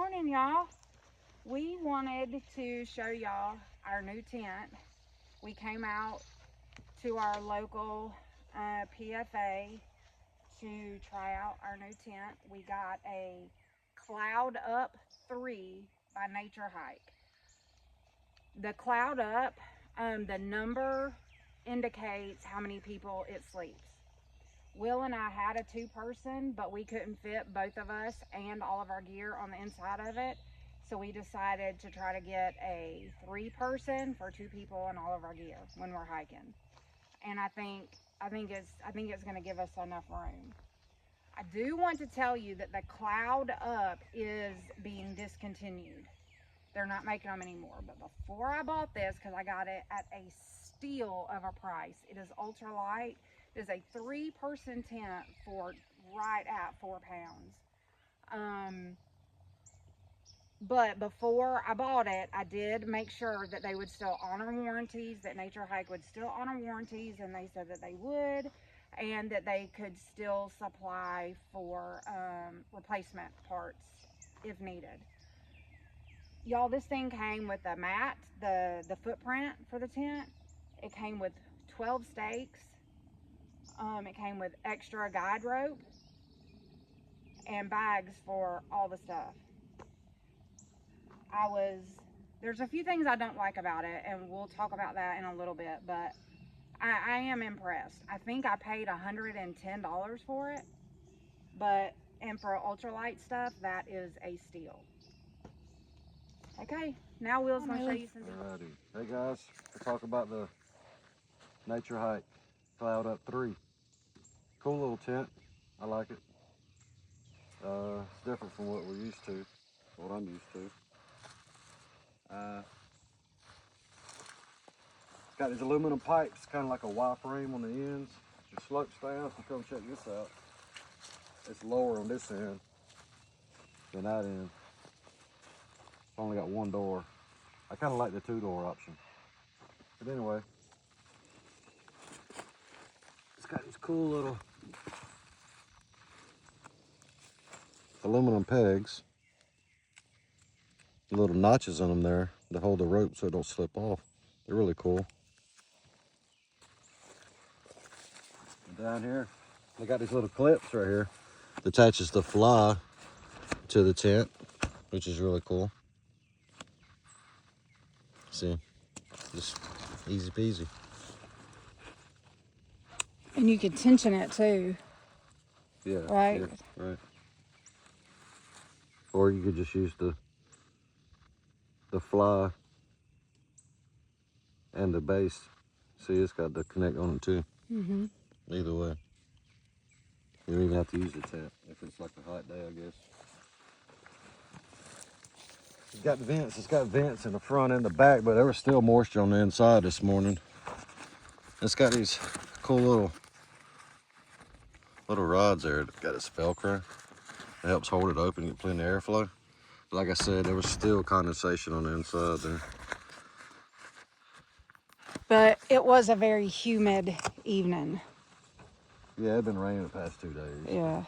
morning, y'all. We wanted to show y'all our new tent. We came out to our local PFA to try out our new tent. We got a Cloud Up 3 by Nature Hike. The Cloud Up, the number indicates how many people it sleeps. Will and I had a two-person, but we couldn't fit both of us and all of our gear on the inside of it. So we decided to try to get a three-person for two people and all of our gear when we're hiking. And I think it's going to give us enough room. I do want to tell you that the Cloud Up is being discontinued. They're not making them anymore. But before I bought this, because I got it at a steal of a price, it is ultralight. It is a three-person tent for right at £4. But before I bought it, I did make sure that they would still honor warranties, that Nature Hike would still honor warranties, and they said that they would, and that they could still supply for replacement parts if needed. Y'all, this thing came with a mat, the footprint for the tent. It came with 12 stakes. It came with extra guide rope and bags for all the stuff. There's a few things I don't like about it, and we'll talk about that in a little bit, but I am impressed. I think I paid $110 for it, and for ultralight stuff, that is a steal. Okay, now Will's going to show you some details. Hey guys, we'll talk about the Nature Hike Cloud Up 3. Cool little tent. I like it. It's different from what we're used to, what I'm used to. It's got these aluminum pipes, kind of like a Y frame on the ends. It slopes down, so come check this out. It's lower on this end than that end. It's only got one door. I kind of like the two-door option. But anyway, it's got these cool little aluminum pegs. Little notches on them there to hold the rope so it don't slip off. They're really cool. And down here, they got these little clips right here that attaches the fly to the tent, which is really cool. See, just easy peasy. And you can tension it too. Yeah. Right? Yeah, right. Or you could just use the fly and the base. See, it's got the connect on it too. Either way. You don't even have to use the tent if it's like a hot day, I guess. It's got vents. It's got vents in the front and the back, but there was still moisture on the inside this morning. It's got these cool little rods there. It's got its Velcro. It helps hold it open, get plenty of airflow. Like I said, there was still condensation on the inside there. But it was a very humid evening. Yeah, it's been raining the past 2 days. Yeah.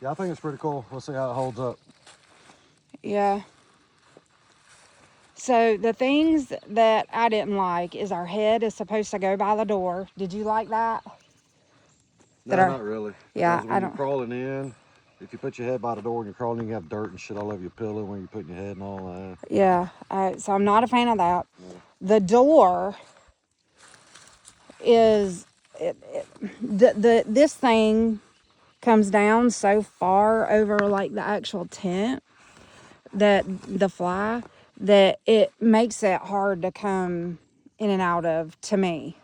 Yeah, I think it's pretty cool. We'll see how it holds up. Yeah. So the things that I didn't like is our head is supposed to go by the door. Did you like that? No, not really. Yeah, because when you're crawling in, if you put your head by the door and you're crawling in, you have dirt and shit all over your pillow when you're putting your head and all that. Yeah. So I'm not a fan of that. Yeah. The door is this thing comes down so far over like the actual tent that the fly that it makes it hard to come in and out of to me.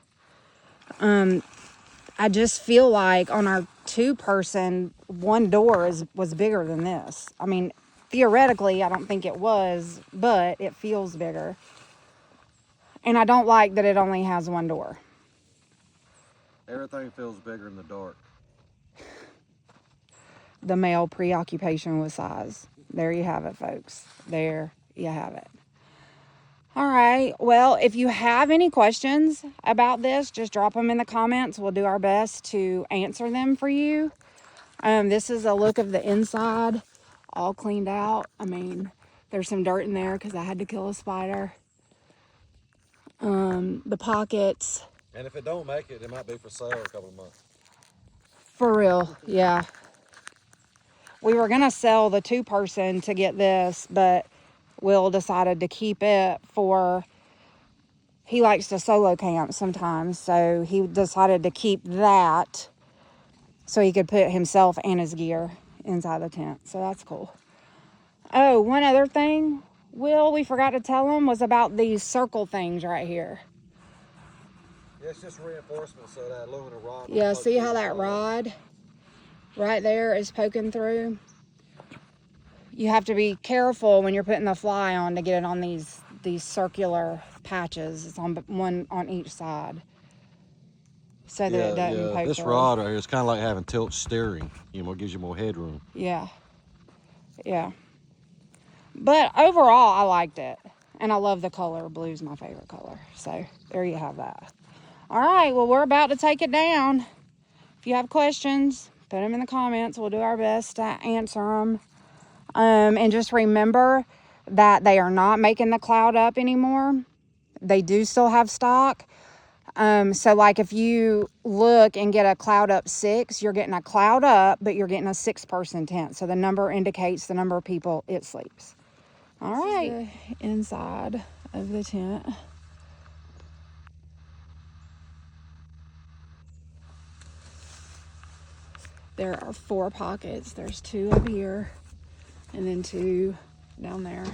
I just feel like on our two-person, one door was bigger than this. I mean, theoretically, I don't think it was, but it feels bigger. And I don't like that it only has one door. Everything feels bigger in the dark. The male preoccupation with size. There you have it, folks. There you have it. All right. Well, if you have any questions about this, just drop them in the comments. We'll do our best to answer them for you. This is a look of the inside. all cleaned out. I mean, there's some dirt in there because I had to kill a spider. The pockets. And if it don't make it, it might be for sale in a couple of months. For real, yeah. We were gonna sell the 2-person to get this, but Will decided to keep it for, he likes to solo camp sometimes, so he decided to keep that so he could put himself and his gear inside the tent. So that's cool. Oh, one other thing, Will, we forgot to tell him was about these circle things right here. Yeah, it's just reinforcement so that aluminum rod. Yeah, see how that rod right there is poking through? You have to be careful when you're putting the fly on to get it on these circular patches. It's on one on each side, so that it doesn't poke This through. rod right here is kind of like having tilt steering. You know, it gives you more headroom. Yeah, yeah. But overall, I liked it, and I love the color. Blue's my favorite color. So there you have that. All right, well, we're about to take it down. If you have questions, put them in the comments. We'll do our best to answer them. And just remember that they are not making the Cloud Up anymore. They do still have stock. So like if you look and get a Cloud Up 6, you're getting a Cloud Up, but you're getting a 6-person tent. So the number indicates the number of people it sleeps. All right, the inside of the tent. There are 4 pockets. There's 2 up here and then 2 down there.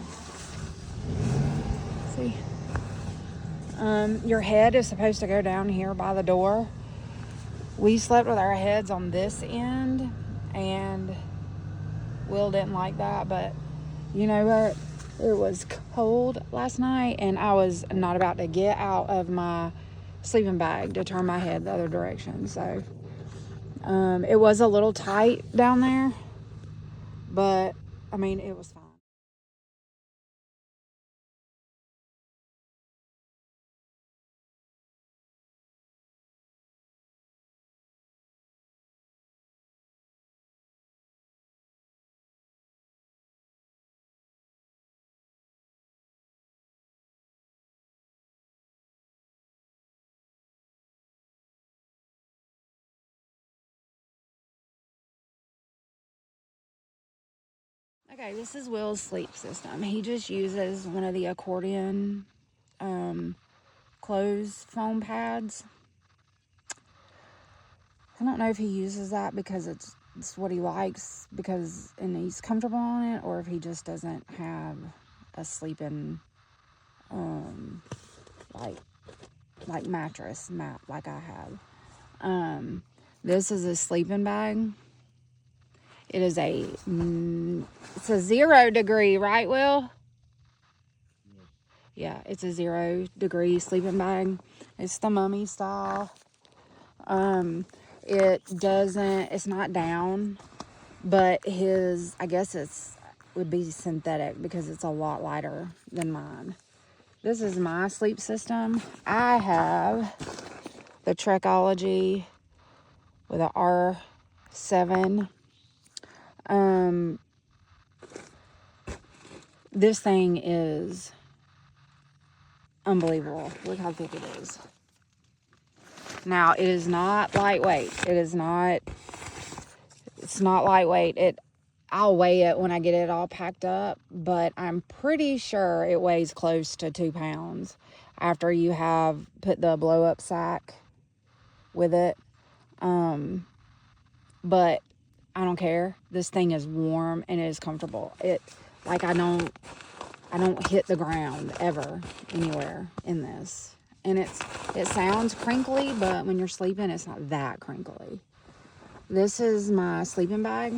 See? Your head is supposed to go down here by the door. We slept with our heads on this end, and Will didn't like that, but you know what? It was cold last night, and I was not about to get out of my sleeping bag to turn my head the other direction. So it was a little tight down there, but I mean, it was fine. Okay, this is Will's sleep system. He just uses one of the accordion clothes foam pads. I don't know if he uses that because it's what he likes and he's comfortable on it, or if he just doesn't have a sleeping like mattress mat like I have. This is a sleeping bag. It is it's a 0 degree, right, Will? Yeah, it's a 0 degree sleeping bag. It's the mummy style. It's not down, but I guess would be synthetic because it's a lot lighter than mine. This is my sleep system. I have the Trekology with a R7. This thing is unbelievable. Look how thick it is. Now, it is not lightweight. It's not lightweight. I'll weigh it when I get it all packed up, but I'm pretty sure it weighs close to 2 pounds after you have put the blow up sack with it. But I don't care. This thing is warm and it is comfortable. I don't hit the ground ever anywhere in this. And it sounds crinkly, but when you're sleeping, it's not that crinkly. This is my sleeping bag,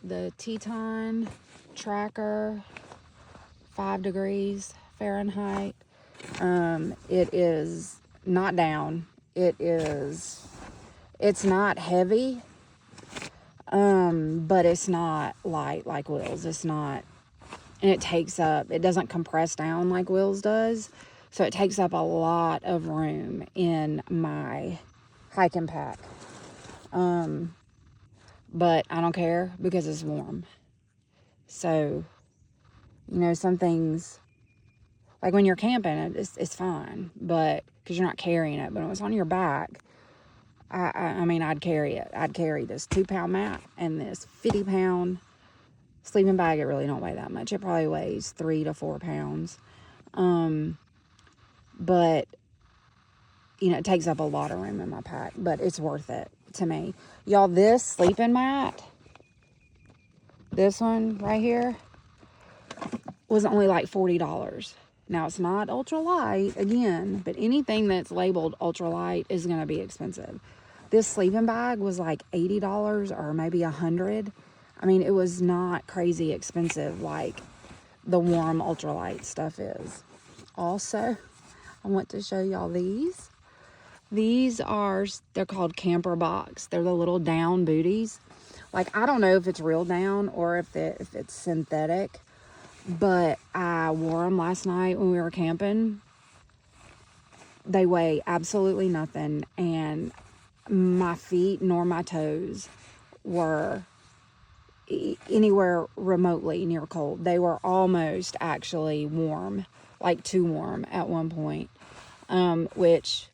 the Teton Tracker, 5 degrees Fahrenheit. It is not down. It's not heavy, but it's not light like Will's. It's not, and it doesn't compress down like Will's does. So it takes up a lot of room in my hiking pack. But I don't care because it's warm. So, you know, some things, like when you're camping, it's fine, but because you're not carrying it. But when it's on your back, I mean, I'd carry it. I'd carry this 2-pound mat and this 50-pound sleeping bag. It really don't weigh that much. It probably weighs 3 to 4 pounds. But you know, it takes up a lot of room in my pack, but it's worth it to me. Y'all, this sleeping mat, this one right here, was only like $40. Now, it's not ultralight, again, but anything that's labeled ultralight is going to be expensive. This sleeping bag was like $80 or maybe $100. I mean, it was not crazy expensive like the warm ultralight stuff is. Also, I want to show y'all these. These are, they're called Camper Box. They're the little down booties. Like, I don't know if it's real down or if it's synthetic, but I wore them last night when we were camping. They weigh absolutely nothing, and my feet nor my toes were anywhere remotely near cold. They were almost actually warm, like too warm at one point, which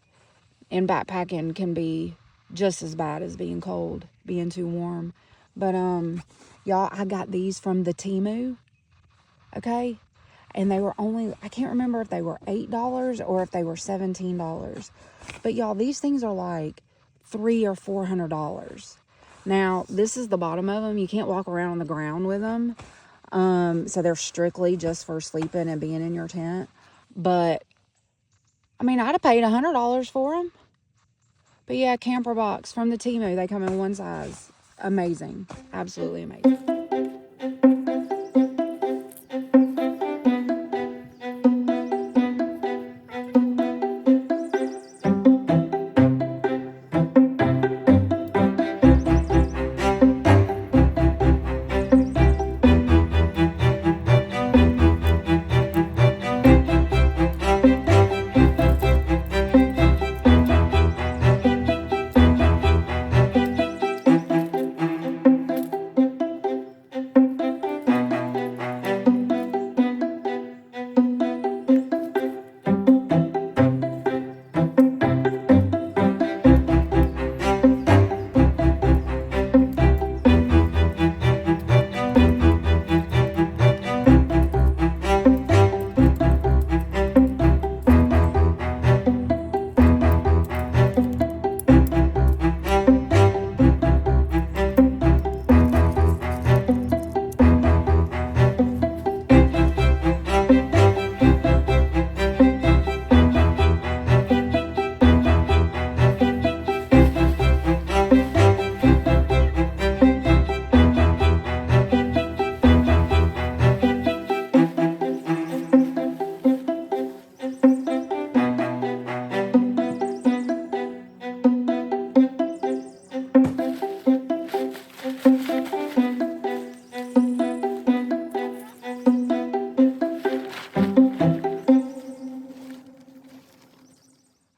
in backpacking can be just as bad as being cold, being too warm. But y'all, I got these from the Temu, okay? And they were only, I can't remember if they were $8 or if they were $17. But y'all, these things are like $300 or $400. Now, this is the bottom of them. You can't walk around on the ground with them. So they're strictly just for sleeping and being in your tent. But, I mean, I'd have paid $100 for them. But yeah, Camper Box from the Temu. They come in one size. Amazing. Absolutely amazing.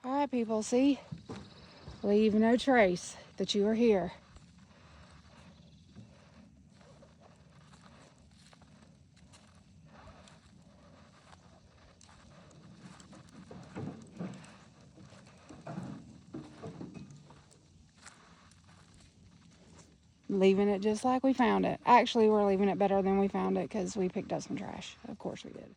All right, people, see? Leave no trace that you are here. Leaving it just like we found it. Actually, we're leaving it better than we found it because we picked up some trash. Of course we did.